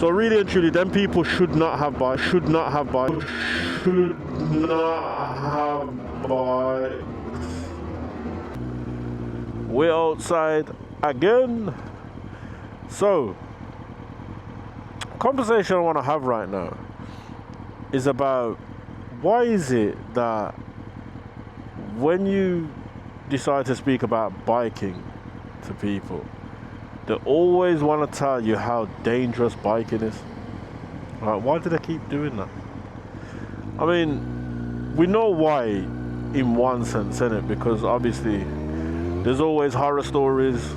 So really and truly, them people should not have bikes. Should not have bikes. Should not have bikes. We're outside again. So, conversation I want to have right now is about why is it that when you decide to speak about biking to people, they always want to tell you how dangerous biking is. Like, why do they keep doing that? I mean, we know why in one sense, innit? Because obviously there's always horror stories,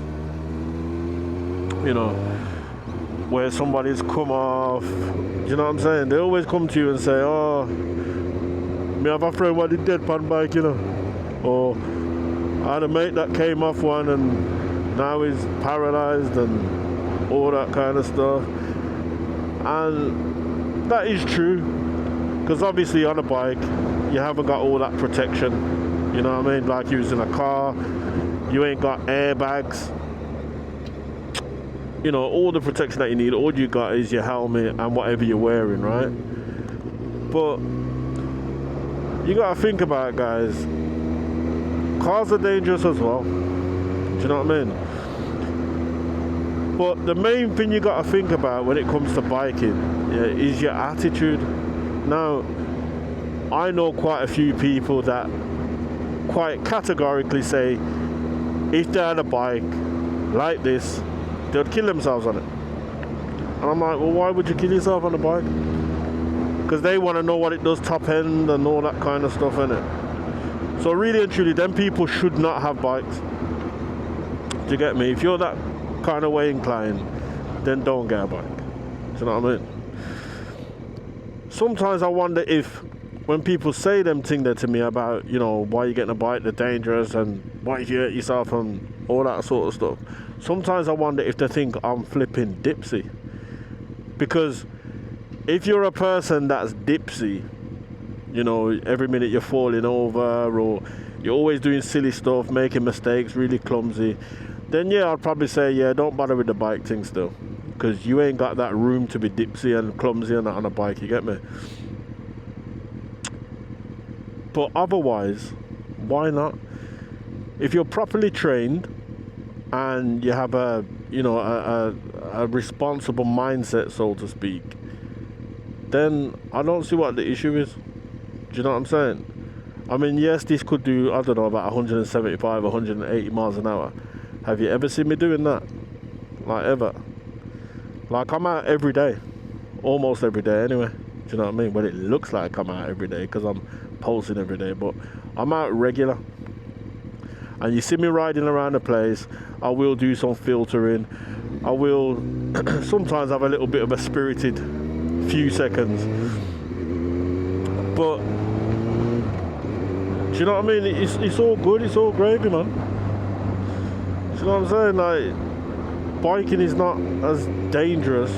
you know, where somebody's come off, you know what I'm saying? They always come to you and say, oh, me have a friend what did dead pan bike, you know, or I had a mate that came off one and now he's paralyzed and all that kind of stuff. And that is true, because obviously on a bike you haven't got all that protection, you know what I mean? Like using a car, you ain't got airbags, you know, all the protection that you need. All you got is your helmet and whatever you're wearing, right? But you gotta think about it, guys. Cars are dangerous as well. Do you know what I mean? But the main thing you gotta think about when it comes to biking, yeah, is your attitude. Now, I know quite a few people that quite categorically say if they had a bike like this, they'd kill themselves on it. And I'm like, well, why would you kill yourself on a bike? Because they want to know what it does top end and all that kind of stuff, innit? So really and truly, them people should not have bikes. Do you get me? If you're that kind of way inclined, then don't get a bike. Do you know what I mean? Sometimes I wonder if when people say them things there to me about, you know, why you getting a bike, they're dangerous, and why you hurt yourself and all that sort of stuff. Sometimes I wonder if they think I'm flipping dipsy. Because if you're a person that's dipsy, you know, every minute you're falling over or you're always doing silly stuff, making mistakes, really clumsy, then yeah, I'd probably say, yeah, don't bother with the bike thing still. Because you ain't got that room to be dipsy and clumsy and that on a bike, you get me? But otherwise, why not? If you're properly trained and you have a, you know, a responsible mindset, so to speak, then I don't see what the issue is. Do you know what I'm saying? I mean, yes, this could do, I don't know, about 175, 180 miles an hour. Have you ever seen me doing that? Like, ever? Like, I'm out every day. Almost every day, anyway. Do you know what I mean? Well, it looks like I'm out every day because I'm posting every day, but I'm out regular. And you see me riding around the place, I will do some filtering. I will sometimes have a little bit of a spirited few seconds. But, do you know what I mean? It's all good, it's all gravy, man. Do you know what I'm saying? Like, biking is not as dangerous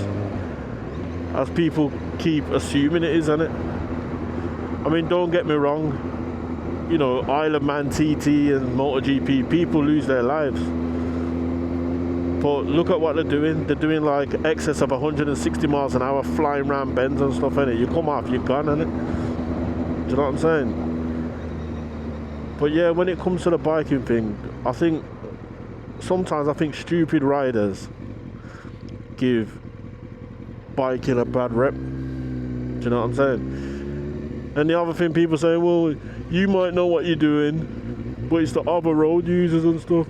as people keep assuming it is, isn't it? I mean, don't get me wrong. You know, Isle of Man TT and MotoGP, people lose their lives. But look at what they're doing. They're doing like excess of 160 miles an hour, flying around bends and stuff, innit? You come off, you're gone, innit? Do you know what I'm saying? But yeah, when it comes to the biking thing, I think stupid riders give biking a bad rep. Do you know what I'm saying? And the other thing, people say, well, you might know what you're doing, but it's the other road users and stuff.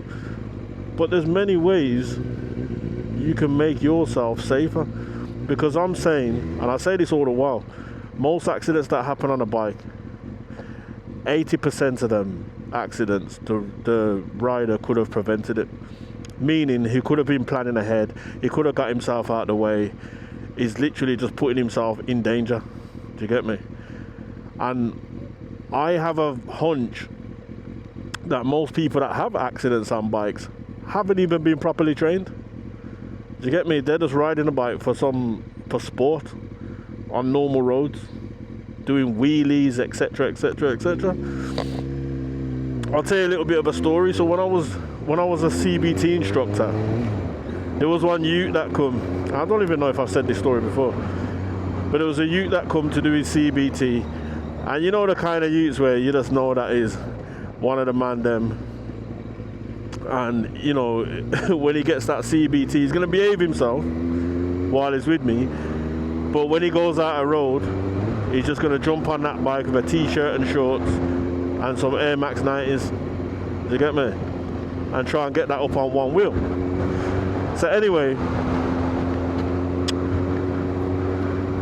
But there's many ways you can make yourself safer. Because I'm saying, and I say this all the while, most accidents that happen on a bike, 80% of them accidents, the rider could have prevented it. Meaning he could have been planning ahead, he could have got himself out of the way. He's literally just putting himself in danger. Do you get me? And I have a hunch that most people that have accidents on bikes haven't even been properly trained. Do you get me? They're just riding a bike for sport on normal roads, doing wheelies, etc, etc, etc. I'll tell you a little bit of a story. So when I was a CBT instructor, There was one youth that come, I don't even know if I've said this story before, but there was a youth that come to do his CBT, and you know the kind of youths where you just know that is one of the man them, and you know when he gets that CBT he's going to behave himself while he's with me, but when he goes out a road he's just going to jump on that bike with a t-shirt and shorts and some Air Max 90s, do you get me, and try and get that up on one wheel. So anyway,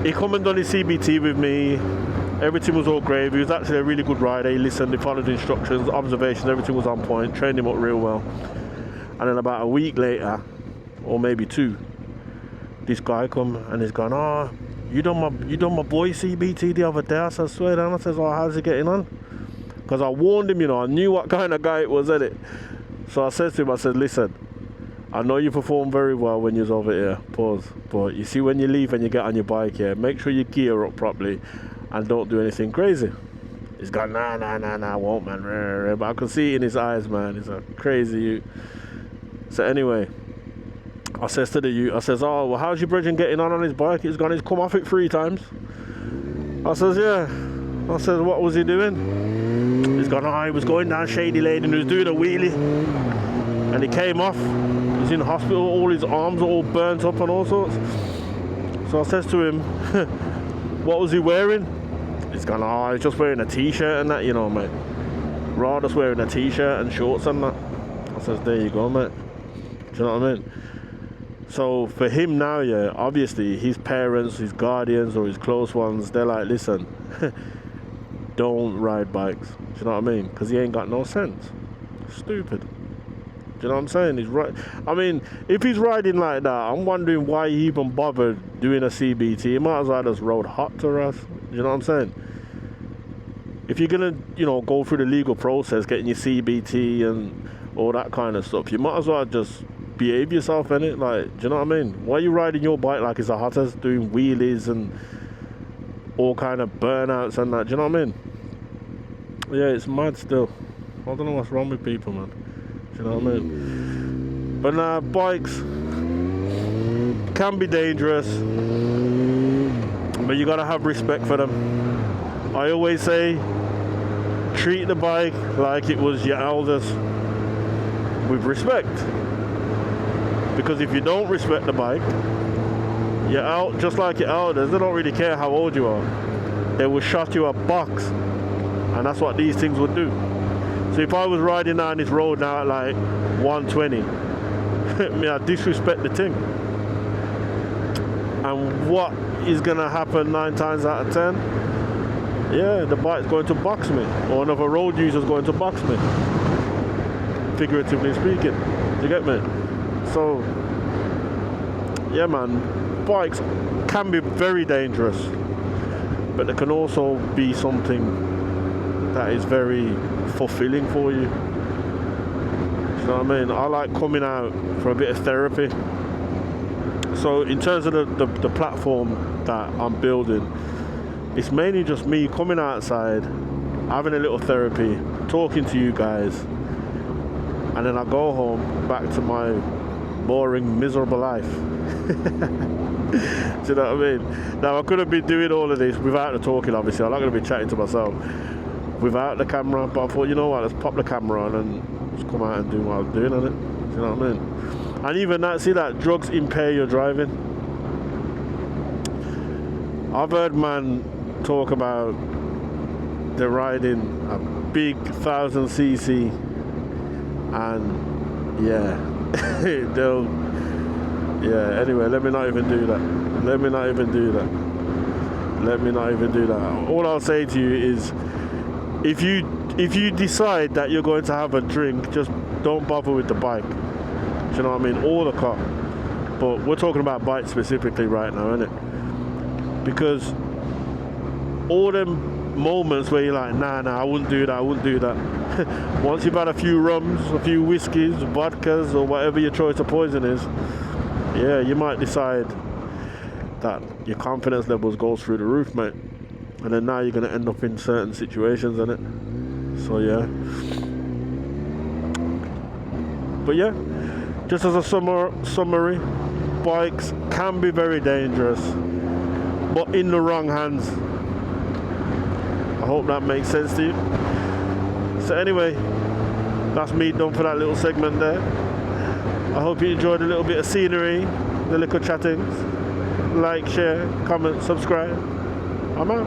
he come and done his CBT with me. Everything was all great. He was actually a really good rider. He listened, he followed the instructions, observations, everything was on point. Trained him up real well. And then about a week later, or maybe 2, this guy come and he's gone, "Oh, you done my boy CBT the other day?" I said, "Swear down." I says, "Oh, how's he getting on?" Because I warned him, you know, I knew what kind of guy it was, innit? So I said to him, I said, "Listen, I know you perform very well when you're over here, pause, but you see when you leave and you get on your bike here, make sure you gear up properly and don't do anything crazy." He's gone, nah, I won't, man. But I could see it in his eyes, man. He's a crazy youth. So anyway, I says to the youth, I says, "Oh, well, how's your brethren getting on his bike?" He's gone, "He's come off it 3 times. I says, "Yeah." I says, "What was he doing?" He's gone, "Oh, he was going down Shady Lane and he was doing a wheelie. And he came off. He's in hospital, all his arms are all burnt up and all sorts." So I says to him, "What was he wearing?" He's gone, "Oh, he's just wearing a t-shirt and that, you know, mate. Raw just wearing a t-shirt and shorts and that." I says, "There you go, mate." Do you know what I mean? So for him now, yeah, obviously his parents, his guardians or his close ones, they're like, "Listen, don't ride bikes." Do you know what I mean? Because he ain't got no sense. Stupid. Do you know what I'm saying? He's right. I mean, if he's riding like that, I'm wondering why he even bothered doing a CBT. He might as well just rode hot to us. Do you know what I'm saying? If you're gonna, you know, go through the legal process, getting your CBT and all that kind of stuff, you might as well just behave yourself, innit? Like, do you know what I mean? Why are you riding your bike like it's a hottest, doing wheelies and all kind of burnouts and that? Do you know what I mean? Yeah, it's mad still. I don't know what's wrong with people, man. Do you know what I mean? But nah, bikes can be dangerous, but you gotta have respect for them. I always say, treat the bike like it was your elders, with respect. Because if you don't respect the bike, you're out just like your elders. They don't really care how old you are. They will shot you a box, and that's what these things would do. So if I was riding down this road now at like 120, I disrespect the thing. And what is gonna happen 9 times out of 10? Yeah, the bike's going to box me, or another road user's going to box me, figuratively speaking. Do you get me? So, yeah, man, bikes can be very dangerous, but they can also be something that is very fulfilling for you. Do you know what I mean? I like coming out for a bit of therapy. So in terms of the platform that I'm building, it's mainly just me coming outside, having a little therapy, talking to you guys, and then I go home back to my boring, miserable life. Do you know what I mean? Now I could have been doing all of this without the talking, obviously. I'm not going to be chatting to myself without the camera, but I thought, you know what, let's pop the camera on and just come out and do what I'm doing on it. Do you know what I mean? And even that, see that drugs impair your driving. I've heard man talk about they're riding a big 1000cc and yeah, anyway, let me not even do that. All I'll say to you is, if you decide that you're going to have a drink, just don't bother with the bike. Do you know what I mean? Or the car. But we're talking about bikes specifically right now, innit? Because all them moments where you're like, nah, I wouldn't do that. Once you've had a few rums, a few whiskeys, vodkas, or whatever your choice of poison is, yeah, you might decide that your confidence levels goes through the roof, mate. And then now you're going to end up in certain situations, innit? So, yeah. But, yeah, just as a summary, bikes can be very dangerous, but in the wrong hands. I hope that makes sense to you. So anyway, that's me done for that little segment there. I hope you enjoyed a little bit of scenery, the little chattings. Like, share, comment, subscribe. I'm out.